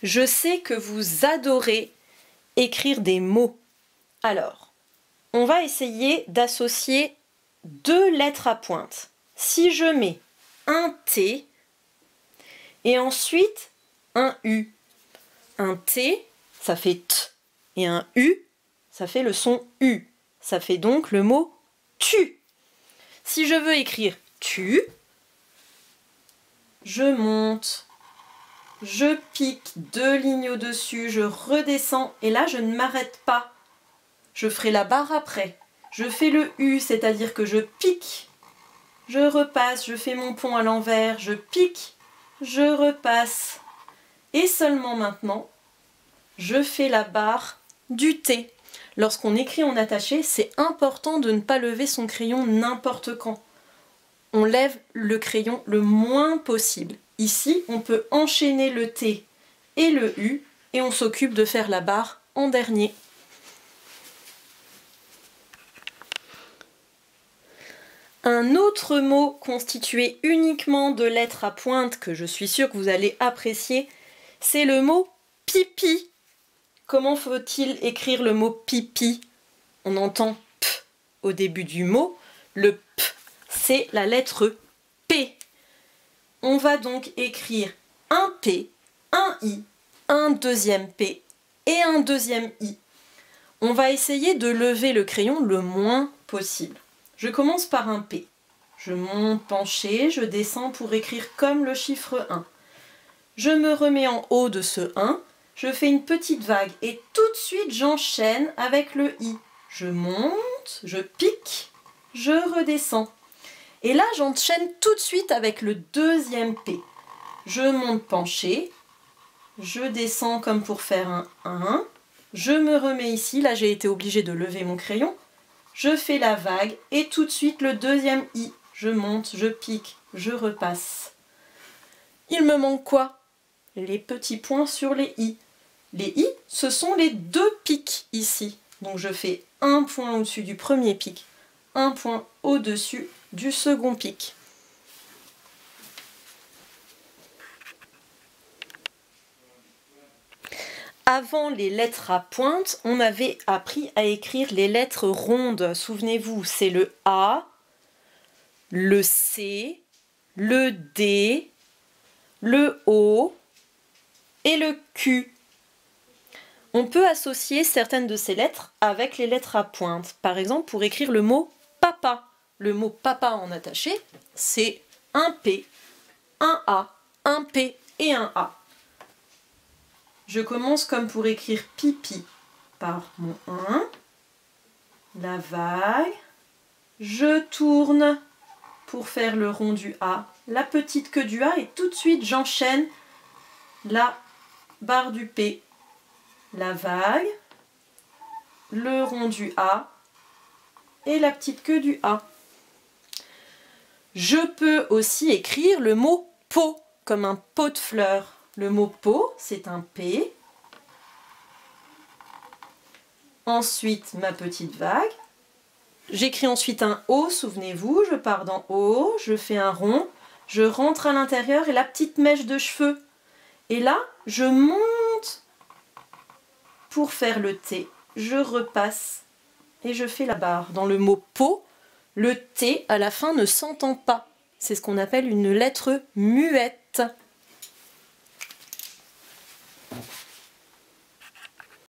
Je sais que vous adorez écrire des mots. Alors, on va essayer d'associer deux lettres à pointe. Si je mets un T et ensuite un U. Un T, ça fait T, et un U, ça fait le son U. Ça fait donc le mot tu. Si je veux écrire tu, je monte, je pique 2 lignes au-dessus, je redescends, et là je ne m'arrête pas. Je ferai la barre après. Je fais le U, c'est-à-dire que je pique, je repasse, je fais mon pont à l'envers, je pique, je repasse. Et seulement maintenant, je fais la barre du T. Lorsqu'on écrit en attaché, c'est important de ne pas lever son crayon n'importe quand. On lève le crayon le moins possible. Ici, on peut enchaîner le T et le U et on s'occupe de faire la barre en dernier. Un autre mot constitué uniquement de lettres à pointe que je suis sûre que vous allez apprécier, c'est le mot pipi. Comment faut-il écrire le mot pipi? On entend P au début du mot. Le P, c'est la lettre P. On va donc écrire un P, un I, un deuxième P et un deuxième I. On va essayer de lever le crayon le moins possible. Je commence par un P. Je monte penché, je descends pour écrire comme le chiffre 1. Je me remets en haut de ce 1. Je fais une petite vague et tout de suite j'enchaîne avec le I. Je monte, je pique, je redescends. Et là j'enchaîne tout de suite avec le deuxième P. Je monte penché, je descends comme pour faire un 1. Je me remets ici, là j'ai été obligée de lever mon crayon. Je fais la vague et tout de suite le deuxième I. Je monte, je pique, je repasse. Il me manque quoi? Les petits points sur les I. Les I, ce sont les deux pics ici. Donc je fais un point au-dessus du premier pic, un point au-dessus du second pic. Avant les lettres à pointe, on avait appris à écrire les lettres rondes. Souvenez-vous, c'est le A, le C, le D, le O et le Q. On peut associer certaines de ces lettres avec les lettres à pointe. Par exemple, pour écrire le mot papa. Le mot papa en attaché, c'est un P, un A, un P et un A. Je commence comme pour écrire pipi par mon 1, la vague, je tourne pour faire le rond du A, la petite queue du A et tout de suite j'enchaîne la barre du P, la vague, le rond du A et la petite queue du A. Je peux aussi écrire le mot pot comme un pot de fleurs. Le mot pot, c'est un P. Ensuite, ma petite vague. J'écris ensuite un O, souvenez-vous, je pars d'en haut, je fais un rond, je rentre à l'intérieur et la petite mèche de cheveux. Et là, je monte pour faire le T. Je repasse et je fais la barre. Dans le mot pot, le T à la fin ne s'entend pas. C'est ce qu'on appelle une lettre muette.